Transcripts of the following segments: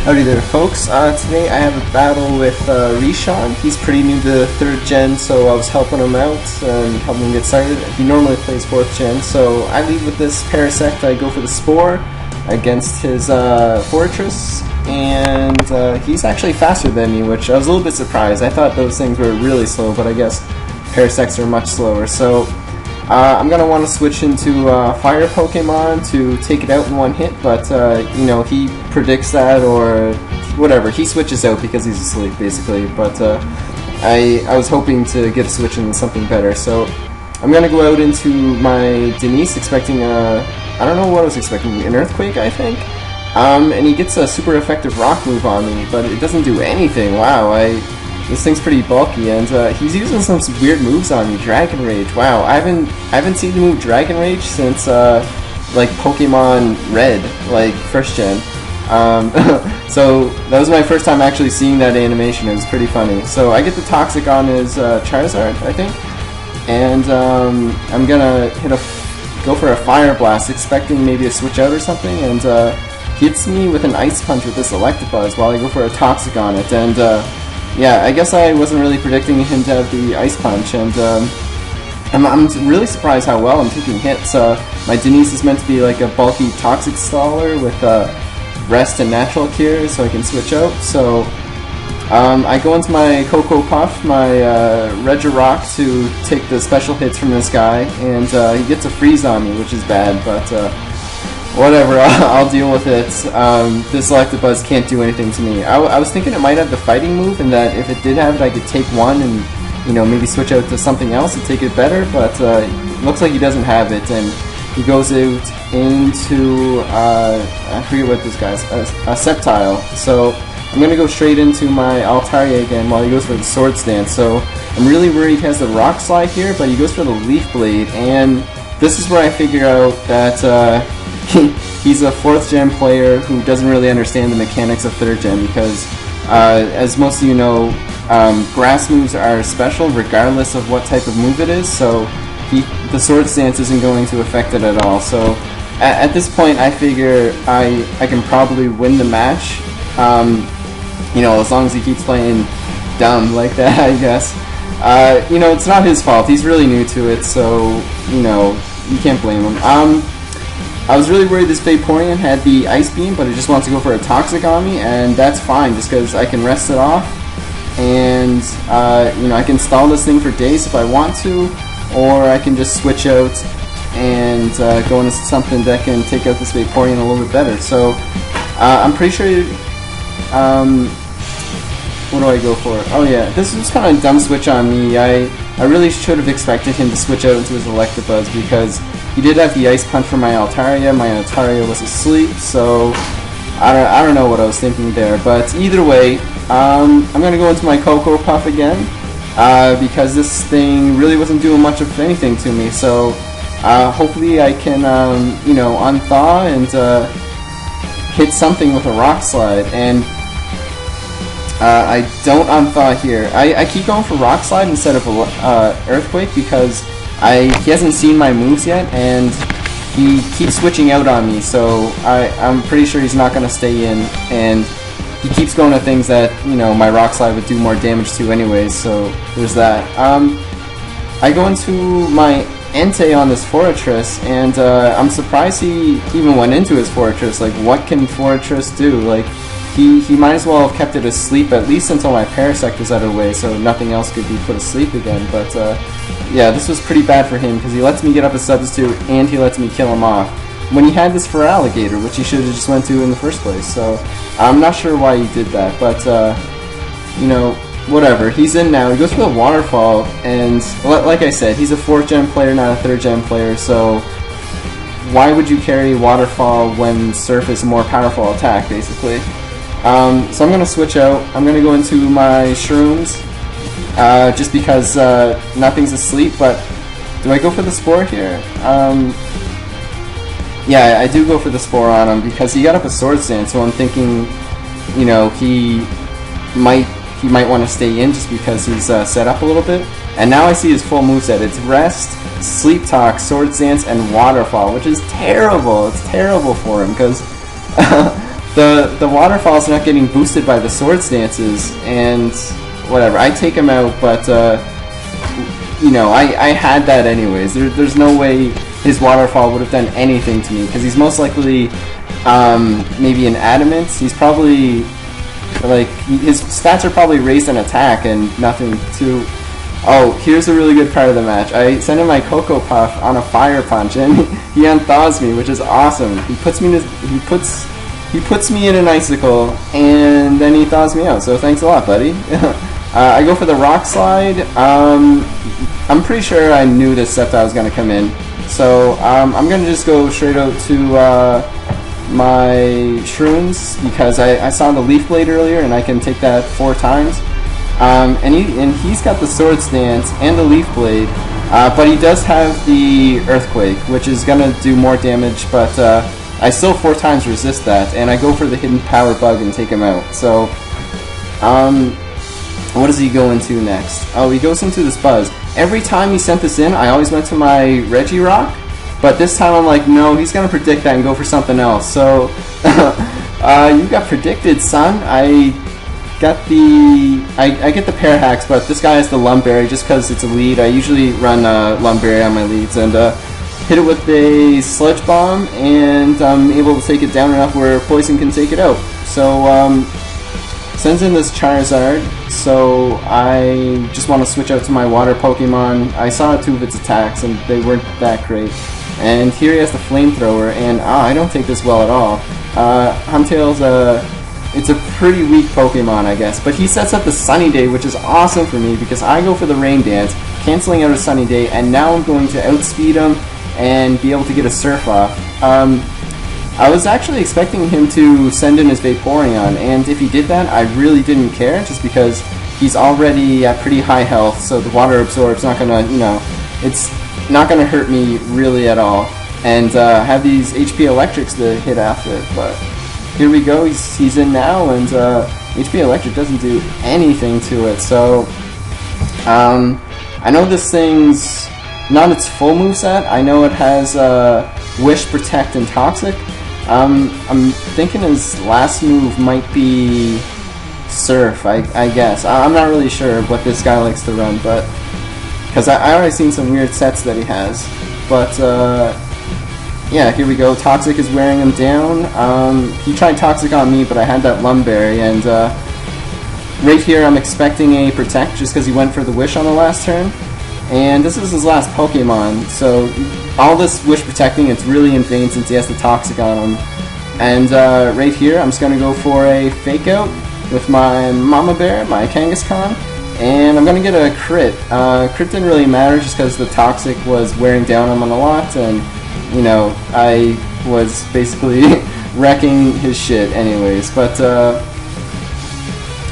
Howdy there, folks. Today I have a battle with Reshaun. He's pretty new to 3rd gen, so I was helping him out and helping him get started. He normally plays 4th gen, so I lead with this Parasect. I go for the Spore against his Fortress, and he's actually faster than me, which I was a little bit surprised. I thought those things were really slow, but I guess Parasects are much slower. So I'm going to want to switch into Fire Pokemon to take it out in one hit, but you know, he predicts that or whatever. He switches out because he's asleep, basically, but I was hoping to get a switch into something better. So I'm going to go out into my Denise expecting I don't know what I was expecting, an Earthquake, I think? And he gets a super effective Rock move on me, but it doesn't do anything. Wow, this thing's pretty bulky, and he's using some weird moves on me. Dragon Rage. Wow, I haven't seen the move Dragon Rage since like Pokemon Red, like 1st gen. So that was my first time actually seeing that animation. It was pretty funny. So I get the Toxic on his Charizard, I think, and I'm gonna go for a Fire Blast, expecting maybe a switch out or something, and hits me with an Ice Punch with this Electabuzz while I go for a Toxic on it, and yeah, I guess I wasn't really predicting him to have the Ice Punch, and I'm really surprised how well I'm taking hits. My Denise is meant to be like a bulky Toxic Staller with Rest and Natural Cure, so I can switch out. So I go into my Cocoa Puff, my Regirock, to take the special hits from this guy, and he gets a Freeze on me, which is bad, but whatever, I'll deal with it. This Electabuzz can't do anything to me. I was thinking it might have the Fighting move, and that if it did have it, I could take one and, you know, maybe switch out to something else to take it better, but looks like he doesn't have it, and he goes out into, I forget what this guy's, a Sceptile. So I'm going to go straight into my Altaria again while he goes for the Swords Dance. So I'm really worried he has the Rock Slide here, but he goes for the Leaf Blade, and this is where I figure out that he's a 4th gen player who doesn't really understand the mechanics of 3rd gen, because as most of you know, grass moves are special regardless of what type of move it is, so the Swords Dance isn't going to affect it at all. So at this point I figure I can probably win the match, you know, as long as he keeps playing dumb like that, I guess. You know, it's not his fault, he's really new to it, so, you know, you can't blame him. I was really worried this Vaporeon had the Ice Beam, but it just wants to go for a Toxic on me, and that's fine, just because I can rest it off, and you know, I can stall this thing for days if I want to, or I can just switch out and go into something that can take out this Vaporeon a little bit better. So I'm pretty sure, what do I go for? Oh yeah, this was kind of a dumb switch on me. I really should have expected him to switch out into his Electabuzz, because he did have the Ice Punch for my Altaria. My Altaria was asleep, so I don't know what I was thinking there. But either way, I'm going to go into my Cocoa Puff again, because this thing really wasn't doing much of anything to me. So hopefully I can, you know, unthaw and hit something with a Rock Slide. And I don't unthaw here. I keep going for Rock Slide instead of Earthquake, because he hasn't seen my moves yet, and he keeps switching out on me, so I'm pretty sure he's not going to stay in, and he keeps going to things that, you know, my Rock Slide would do more damage to anyways, so there's that. I go into my Entei on this Fortress, and I'm surprised he even went into his Fortress. Like, what can Fortress do? Like, he might as well have kept it asleep at least until my Parasect was out of the way, so nothing else could be put asleep again. But yeah, this was pretty bad for him, because he lets me get up a Substitute and he lets me kill him off when he had this for Alligator, which he should have just went to in the first place. So I'm not sure why he did that, but you know, whatever. He's in now. He goes for the Waterfall, and like I said, he's a 4th gen player, not a 3rd gen player, so why would you carry Waterfall when Surf is a more powerful attack, basically? So I'm going to switch out. I'm going to go into my Shrooms, just because nothing's asleep, but do I go for the Spore here? Yeah, I do go for the Spore on him, because he got up a Swords Dance, so I'm thinking, you know, he might want to stay in just because he's set up a little bit. And now I see his full moveset. It's Rest, Sleep Talk, Swords Dance, and Waterfall, which is terrible. It's terrible for him, because the waterfall's not getting boosted by the sword stances, and whatever. I take him out, but you know, I had that anyways. There's no way his waterfall would have done anything to me, because he's most likely maybe an adamant. He's probably like, his stats are probably raised in attack and nothing to. Oh, here's a really good part of the match. I send him my Cocoa Puff on a fire punch, and he unthaws me, which is awesome. He puts me in an icicle, and then he thaws me out. So thanks a lot, buddy. I go for the rock slide. I'm pretty sure I knew this Sceptile was going to come in, so I'm going to just go straight out to my Shrooms, because I saw the Leaf Blade earlier, and I can take that 4 times. And he's got the Sword Stance and the Leaf Blade, but he does have the Earthquake, which is going to do more damage, but I still 4 times resist that, and I go for the Hidden Power Bug and take him out. So, what does he go into next? Oh, he goes into this Buzz. Every time he sent this in, I always went to my Regirock, but this time I'm like, no, he's going to predict that and go for something else. So, you got predicted, son. I get the Pear Hacks, but this guy has the Lumberry just because it's a lead. I usually run Lumberry on my leads, and hit it with a Sludge Bomb, and I'm able to take it down enough where Poison can take it out. So, sends in this Charizard, so I just want to switch out to my Water Pokemon. I saw 2 of its attacks, and they weren't that great. And here he has the Flamethrower, and I don't take this well at all. Huntail's it's a pretty weak Pokemon, I guess, but he sets up the Sunny Day, which is awesome for me, because I go for the Rain Dance, canceling out a Sunny Day, and now I'm going to outspeed him and be able to get a Surf off. I was actually expecting him to send in his Vaporeon, and if he did that, I really didn't care, just because he's already at pretty high health, so the Water Absorb's not gonna, you know, it's not gonna hurt me really at all, and have these HP Electrics to hit after, but here we go, he's in now, and HP Electric doesn't do anything to it, so I know this thing's not its full moveset. I know it has Wish, Protect, and Toxic. I'm thinking his last move might be Surf, I guess. I'm not really sure what this guy likes to run, but because I already seen some weird sets that he has, but yeah, here we go. Toxic is wearing him down. He tried Toxic on me, but I had that Lumberry, and right here I'm expecting a Protect just because he went for the Wish on the last turn. And this is his last Pokemon, so all this Wish protecting, it's really in vain since he has the Toxic on him. And right here, I'm just going to go for a Fake Out with my Mama Bear, my Kangaskhan, and I'm going to get a Crit. Crit didn't really matter just because the Toxic was wearing down him on a lot, and, you know, I was basically wrecking his shit anyways. But,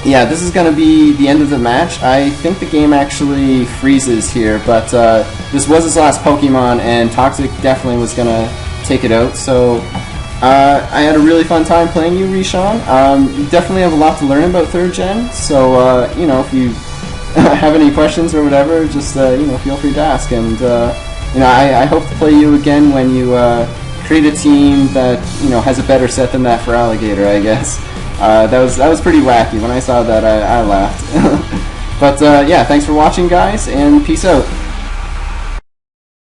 yeah, this is going to be the end of the match. I think the game actually freezes here, but this was his last Pokemon, and Toxic definitely was going to take it out. So I had a really fun time playing you, Reshaun. You definitely have a lot to learn about 3rd Gen, so you know, if you have any questions or whatever, just you know, feel free to ask. And you know, I hope to play you again when you create a team that, you know, has a better set than that for Alligator, I guess. That was pretty wacky. When I saw that, I laughed. But yeah, thanks for watching, guys, and peace out.